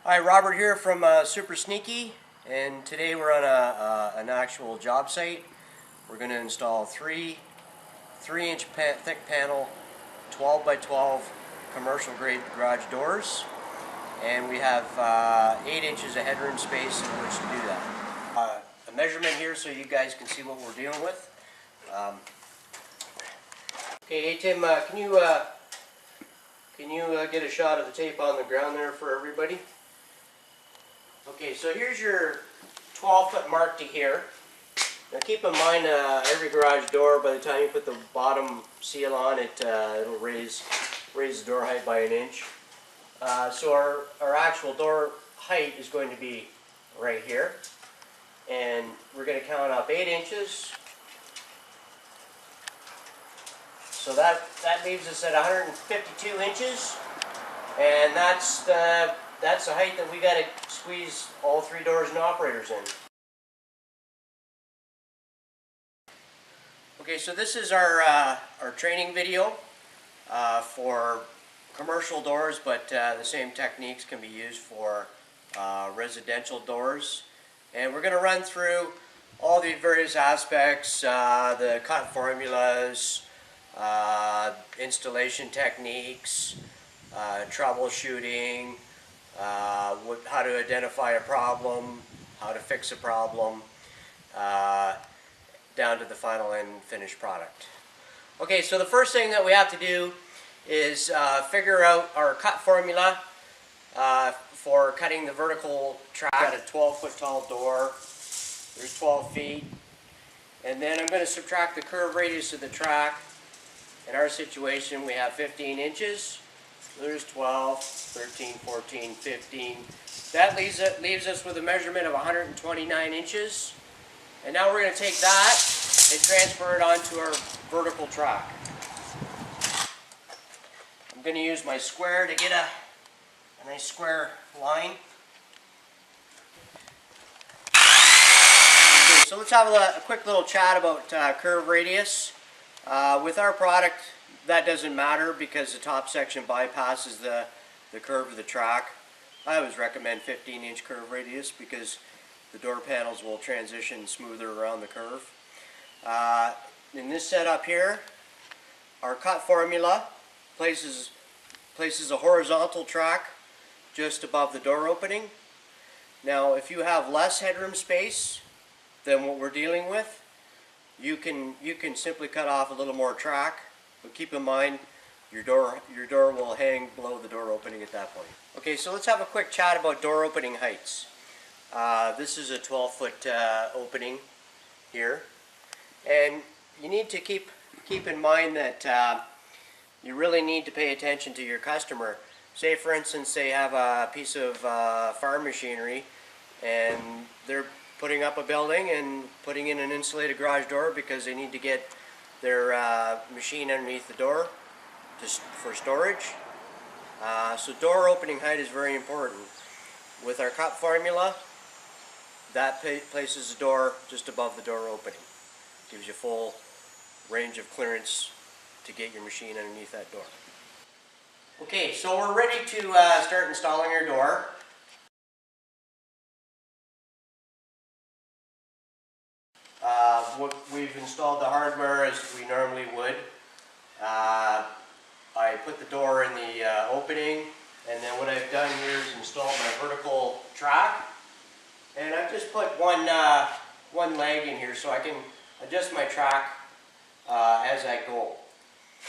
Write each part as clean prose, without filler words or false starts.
Hi, Robert here from Super Sneaky, and today we're on an actual job site. We're going to install three inch thick panel 12 by 12 commercial grade garage doors, and we have 8 inches of headroom space in which to do that. A measurement here so you guys can see what we're dealing with. Okay, hey Tim, can you get a shot of the tape on the ground there for everybody? Okay, so here's your 12-foot mark to here. Now keep in mind, every garage door, by the time you put the bottom seal on it, it'll raise the door height by 1 inch. So our actual door height is going to be right here. And we're going to count up 8 inches. So that leaves us at 152 inches. And that's the height that we got to squeeze all 3 doors and operators in. Okay, so this is our training video for commercial doors, but the same techniques can be used for residential doors. And we're going to run through all the various aspects, the cut formulas, installation techniques, troubleshooting, how to identify a problem, how to fix a problem, down to the final and finished product. Okay, so the first thing that we have to do is figure out our cut formula for cutting the vertical track. Got a 12-foot tall door. There's 12 feet. And then I'm going to subtract the curve radius of the track. In our situation, we have 15 inches. There's 12, 13, 14, 15. That leaves us with a measurement of 129 inches. And now we're going to take that and transfer it onto our vertical track. I'm going to use my square to get a nice square line. Okay, so let's have a quick little chat about curve radius. With our product, that doesn't matter because the top section bypasses the curve of the track. I always recommend 15-inch curve radius because the door panels will transition smoother around the curve. In this setup here, our cut formula places a horizontal track just above the door opening. Now, if you have less headroom space than what we're dealing with, you can simply cut off a little more track, but keep in mind your door will hang below the door opening at that point. Okay, so let's have a quick chat about door opening heights. This is a 12-foot opening here, and you need to keep in mind that you really need to pay attention to your customer. Say, for instance, they have a piece of farm machinery and they're putting up a building and putting in an insulated garage door because they need to get their machine underneath the door just for storage. So door opening height is very important. With our cut formula, that places the door just above the door opening. Gives you full range of clearance to get your machine underneath that door. Okay, so we're ready to start installing our door. We've installed the hardware as we normally would. I put the door in the opening, and then what I've done here is installed my vertical track. And I've just put one leg in here so I can adjust my track as I go.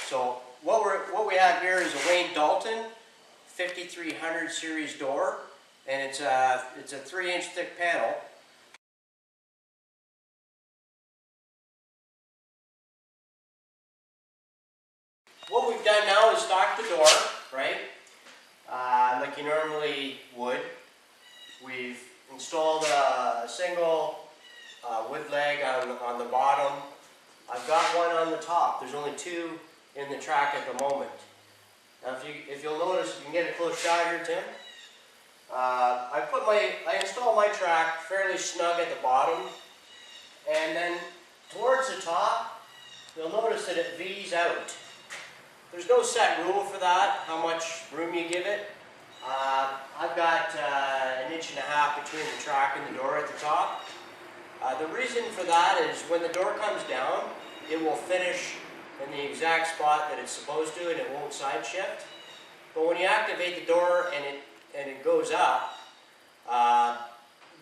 So what we have here is a Wayne Dalton 5300 series door, and it's a 3-inch thick panel. What we've done now is stock the door, right? Like you normally would. We've installed a single wood leg on the bottom. I've got one on the top. There's only 2 in the track at the moment. Now, if you'll notice, you can get a close shot here, Tim. I installed my track fairly snug at the bottom, and then towards the top, you'll notice that it V's out. There's no set rule for that, how much room you give it. I've got 1.5 inches between the track and the door at the top. The reason for that is when the door comes down, it will finish in the exact spot that it's supposed to and it won't side shift. But when you activate the door and it goes up,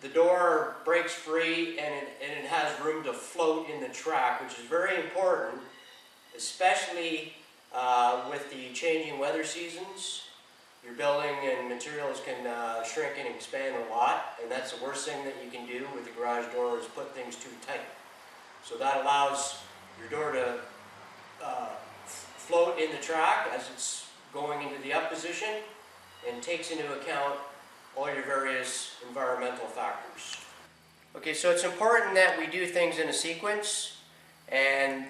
the door breaks free and it has room to float in the track, which is very important, especially with the changing weather seasons. Your building and materials can shrink and expand a lot, and that's the worst thing that you can do with the garage door is put things too tight. So that allows your door to float in the track as it's going into the up position and takes into account all your various environmental factors. Okay, so it's important that we do things in a sequence, and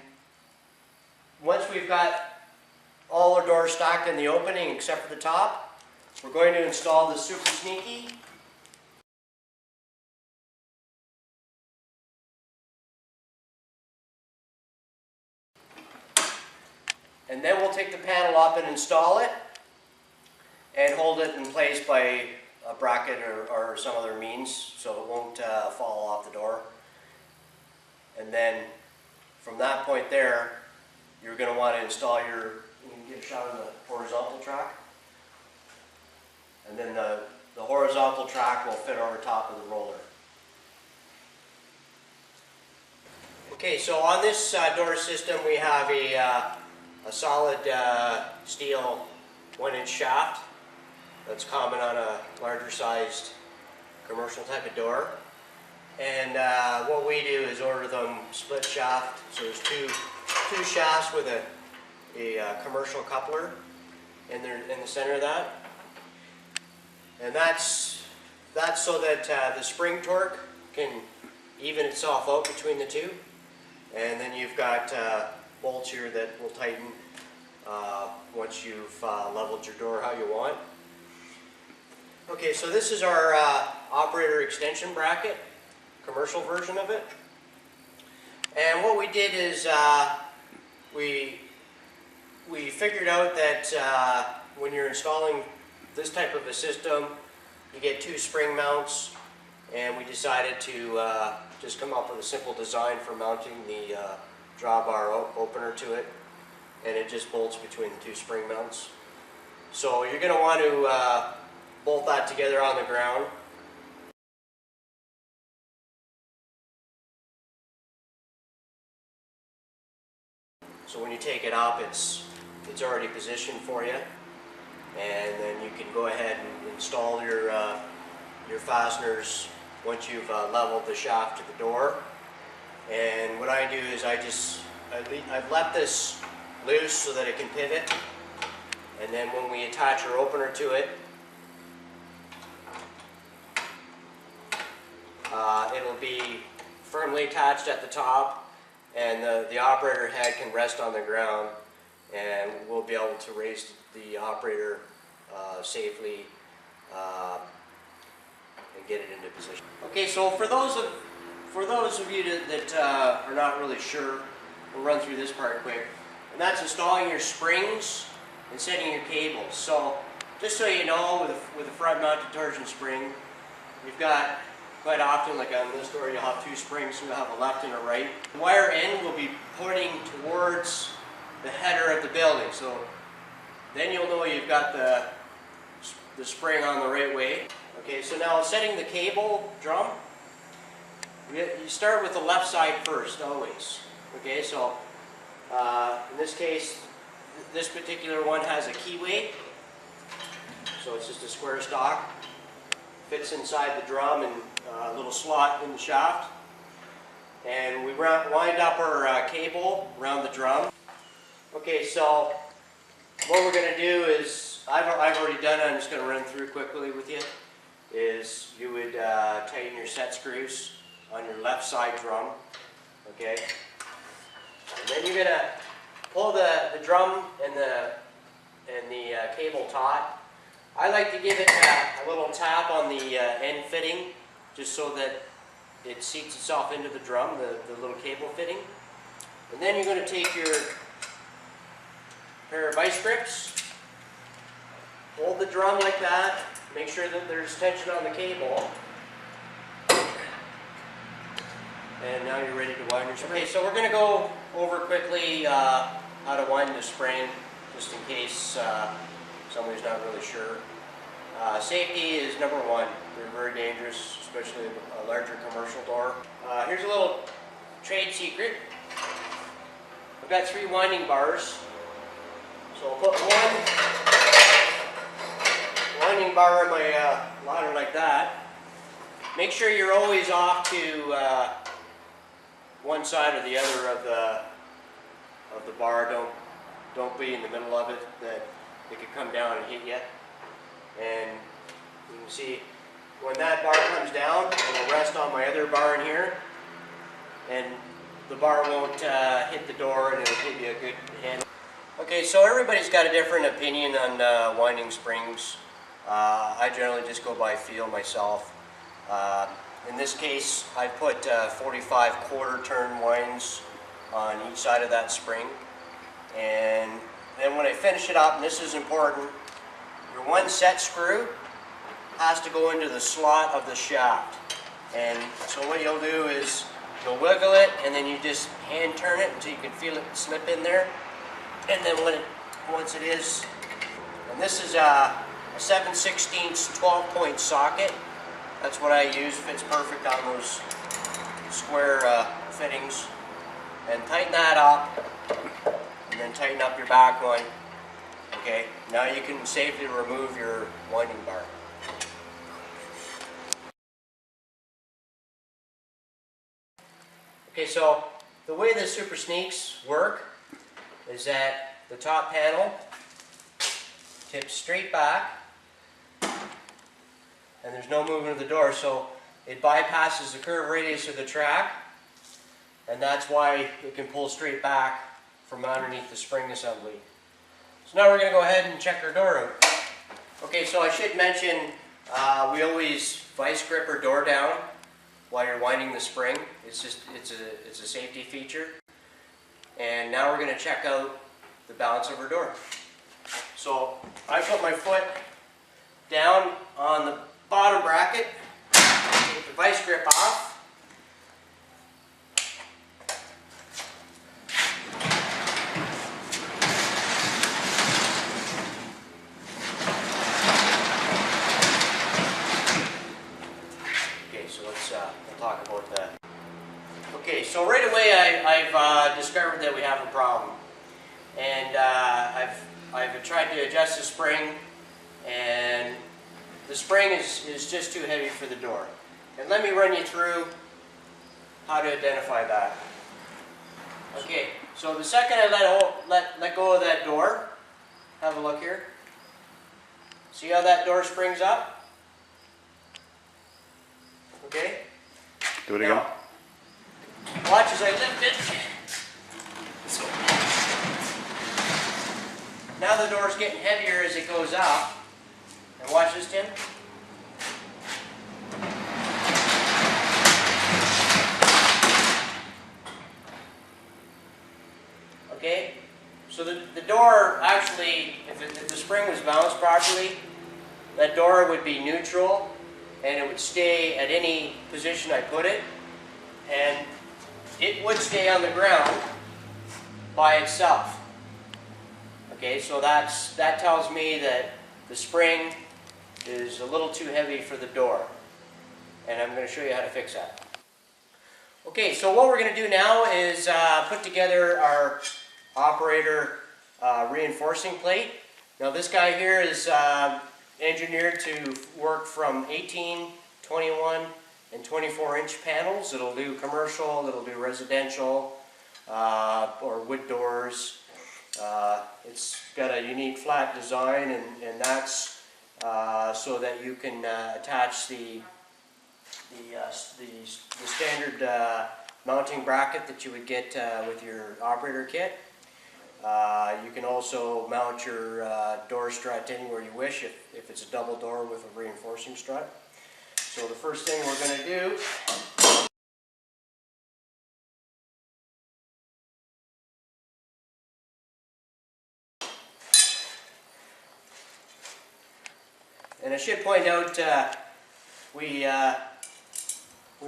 once we've got all our doors stacked in the opening except for the top, we're going to install the Super Sneaky. And then we'll take the panel up and install it and hold it in place by a bracket or some other means so it won't fall off the door. And then from that point there, you're going to want to install you can get a shot of the horizontal track. And then the horizontal track will fit over top of the roller. Okay, so on this door system we have a solid steel 1-inch shaft that's common on a larger sized commercial type of door. And what we do is order them split shaft. So there's two shafts with a commercial coupler in the center of that. And that's so that the spring torque can even itself out between the two. And then you've got bolts here that will tighten once you've leveled your door how you want. Okay, so this is our operator extension bracket, commercial version of it. And what we did is we figured out that when you're installing this type of a system, you get 2 spring mounts, and we decided to just come up with a simple design for mounting the drawbar opener to it, and it just bolts between the 2 spring mounts. So you're going to want to bolt that together on the ground. So when you take it up, it's already positioned for you, and then you can go ahead and install your fasteners once you've leveled the shaft to the door. And what I do is I've left this loose so that it can pivot, and then when we attach our opener to it, it'll be firmly attached at the top, and the operator head can rest on the ground, and we'll be able to raise the operator safely and get it into position. Okay, so for those of you that are not really sure, we'll run through this part quick, and that's installing your springs and setting your cables. So just so you know, with a front mounted torsion spring, you've got quite often, like on this door, you'll have 2 springs, so you'll have a left and a right. The wire end will be pointing towards the header of the building, so then you'll know you've got the spring on the right way. Okay, so now setting the cable drum, you start with the left side first, always. Okay, so in this case, this particular one has a keyway, so it's just a square stock. Fits inside the drum and a little slot in the shaft. And we wind up our cable around the drum. Okay, so what we're going to do is, I've already done it, I'm just going to run through quickly with you, is you would tighten your set screws on your left side drum, okay? And then you're going to pull the drum and the cable taut. I like to give it a little tap on the end fitting, just so that it seats itself into the drum, the little cable fitting. And then you're going to take your pair of vice grips, hold the drum like that. Make sure that there's tension on the cable. And now you're ready to wind your spring. Okay, so we're going to go over quickly how to wind the spring, just in case somebody's not really sure. Safety is number one. They're very dangerous, especially a larger commercial door. Here's a little trade secret. I've got 3 winding bars. So I'll put one winding bar in my ladder like that. Make sure you're always off to one side or the other of the bar. Don't be in the middle of it, that it could come down and hit you. And you can see when that bar comes down, it'll rest on my other bar in here, and the bar won't hit the door, and it'll give you a good handle. Okay, so everybody's got a different opinion on winding springs. I generally just go by feel myself. In this case, I put 45 quarter turn winds on each side of that spring, and then when I finish it up, and this is important, your one set screw has to go into the slot of the shaft. And so what you'll do is you'll wiggle it, and then you just hand turn it until you can feel it slip in there. And then once it is, and this is a 7/16 12-point socket. That's what I use. Fits perfect on those square fittings. And tighten that up, and then tighten up your back one. Okay, now you can safely remove your winding bar. Okay, so the way the Super Sneaks work is that the top panel tips straight back, and there's no movement of the door, so it bypasses the curve radius of the track, and that's why it can pull straight back from underneath the spring assembly. So now we're going to go ahead and check our door out. Okay, so I should mention we always vice grip our door down while you're winding the spring. It's a safety feature. And now we're going to check out the balance of our door. So I put my foot down on the bottom bracket, take the vice grip off. Talk about that. Okay, so right away I've discovered that we have a problem, and I've tried to adjust the spring, and the spring is just too heavy for the door. And let me run you through how to identify that. Okay, so the second I let go of that door, have a look here. See how that door springs up? Okay. Do it again. Now, watch as I lift it. So, now the door's getting heavier as it goes up. And watch this, Tim. Okay? So the door actually, if the spring was balanced properly, that door would be neutral, and it would stay at any position I put it, and it would stay on the ground by itself. Okay, so that tells me that the spring is a little too heavy for the door, and I'm going to show you how to fix that. Okay, so what we're going to do now is put together our operator reinforcing plate. Now this guy here is engineered to work from 18, 21, and 24-inch panels. It'll do commercial, it'll do residential, or wood doors. It's got a unique flat design, and that's so that you can attach the standard mounting bracket that you would get with your operator kit. You can also mount your door strut anywhere you wish if it's a double door with a reinforcing strut. So the first thing we're going to do And I should point out, we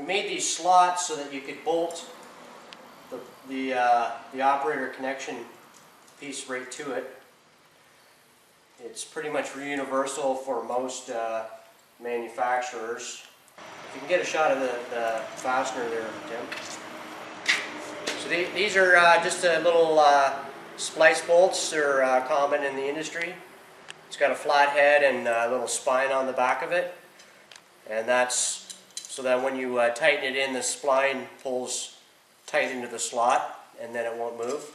made these slots so that you could bolt the operator connection piece right to it. It's pretty much universal for most manufacturers. If you can get a shot of the fastener there, Tim. So these are just a little splice bolts. They're common in the industry. It's got a flat head and a little spine on the back of it, and that's so that when you tighten it in, the spline pulls tight into the slot and then it won't move.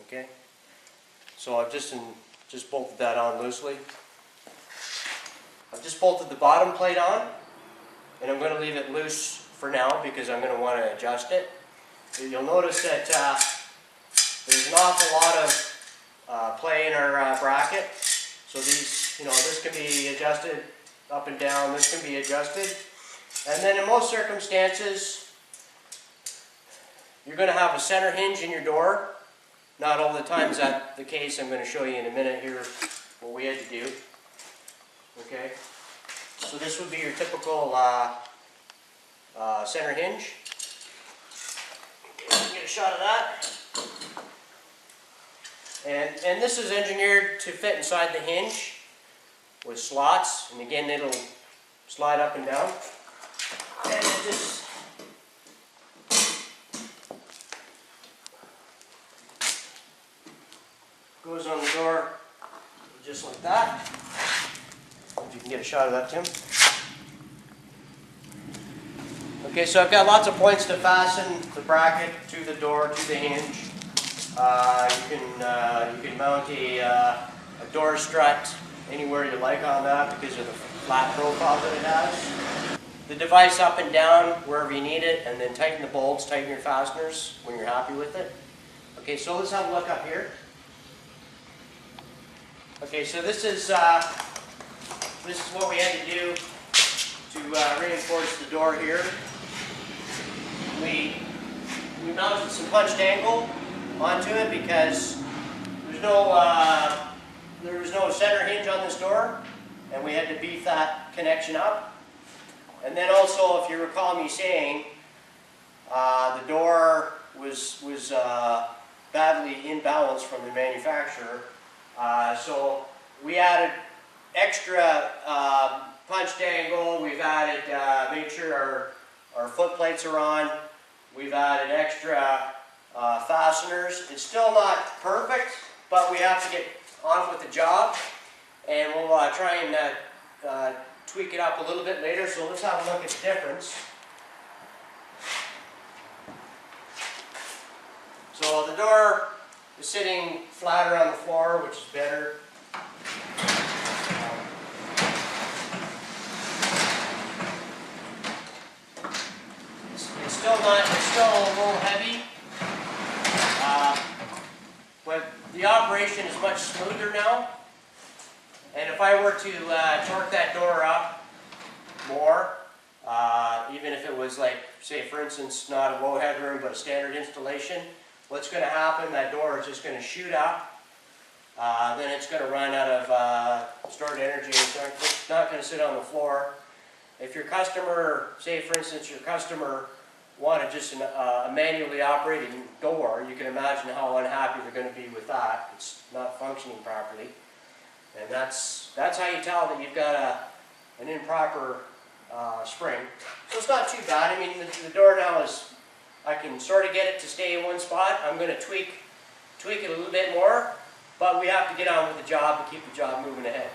Okay, so I've just bolted that on loosely. I've just bolted the bottom plate on, and I'm going to leave it loose for now because I'm going to want to adjust it. You'll notice that there's an awful lot of play in our bracket. So these, this can be adjusted up and down, this can be adjusted. And then in most circumstances, you're going to have a center hinge in your door. Not all the time is that the case. I'm going to show you in a minute here what we had to do. Okay, so this would be your typical center hinge. Get a shot of that. And this is engineered to fit inside the hinge with slots, and again it'll slide up and down. And it just goes on the door just like that. If you can get a shot of that, Tim. Okay, so I've got lots of points to fasten the bracket to the door, to the hinge. You can mount a door strut anywhere you like on that because of the flat profile that it has. The device up and down wherever you need it, and then tighten the bolts, tighten your fasteners when you're happy with it. Okay, so let's have a look up here. Okay, so this is what we had to do to reinforce the door here. We mounted some punched angle onto it because there was no center hinge on this door, and we had to beef that connection up. And then also, if you recall me saying, the door was badly imbalanced from the manufacturer, so we added extra punched angle. We've added, made sure our foot plates are on. We've added extra fasteners. It's still not perfect, but we have to get on with the job, and we'll try and tweak it up a little bit later. So let's have a look at the difference. So the door is sitting flatter on the floor, which is better. It's still a little heavy, but the operation is much smoother now. And if I were to torque that door up more, even if it was like, say for instance, not a low headroom but a standard installation, what's going to happen, that door is just going to shoot up, then it's going to run out of stored energy, and it's not going to sit on the floor. If your customer, say for instance your customer wanted just a manually operated door, you can imagine how unhappy they're going to be with that. It's not functioning properly. And that's how you tell that you've got an improper spring. So it's not too bad. I mean, the door now is, I can sort of get it to stay in one spot. I'm going to tweak it a little bit more, but we have to get on with the job to keep the job moving ahead.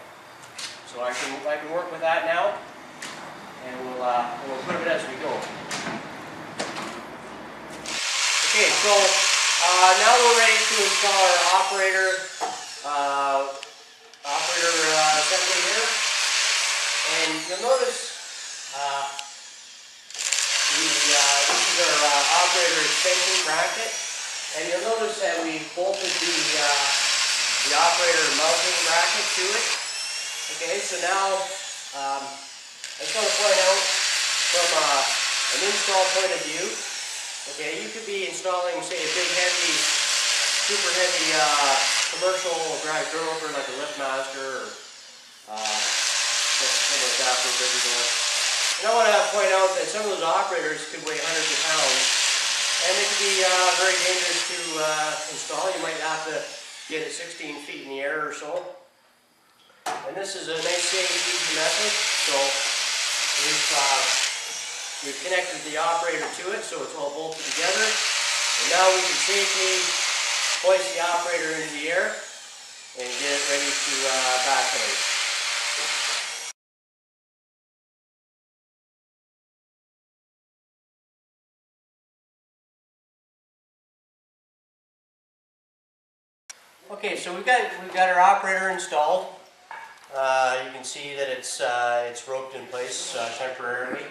So I can work with that now, and we'll put it as we go. Okay, so now we're ready to install our operator assembly here. And you'll notice this is our operator extension bracket. And you'll notice that we bolted the operator mounting bracket to it. Okay, so now I just want to point out from an install point of view. Okay, you could be installing, say, a big, heavy, super heavy commercial garage door opener like a LiftMaster or Something like that for a bigger door. And I want to point out that some of those operators could weigh hundreds of pounds, and they can be very dangerous to install. You might have to get it 16 feet in the air or so. And this is a nice, safe, easy method. So we've connected the operator to it, so it's all bolted together. And now we can safely hoist the operator into the air and get it ready to backload. Okay, so we've got our operator installed. You can see that it's roped in place temporarily.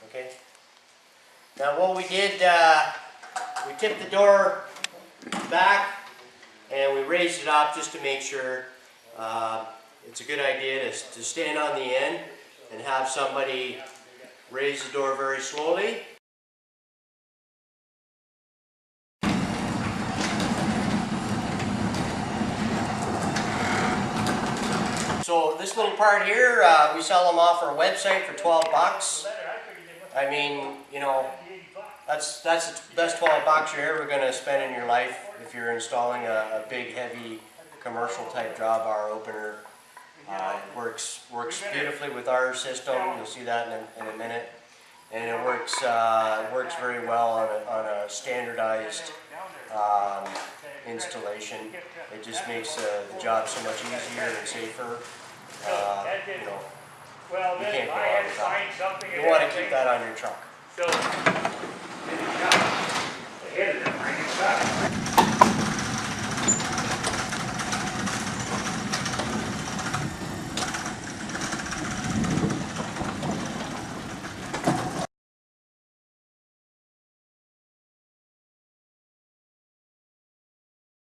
Okay. Now what we did, we tipped the door back and we raised it up just to make sure. It's a good idea to stand on the end and have somebody raise the door very slowly. So this little part here, we sell them off our website for 12 bucks. I mean, you know, that's the best 12 bucks you're ever going to spend in your life if you're installing a big, heavy, commercial type drawbar opener. It works beautifully with our system. You'll see that in a minute, and it works very well on a standardized installation. It just makes the job so much easier and safer. You know, you can't go wrong with that. You want to keep that on your truck.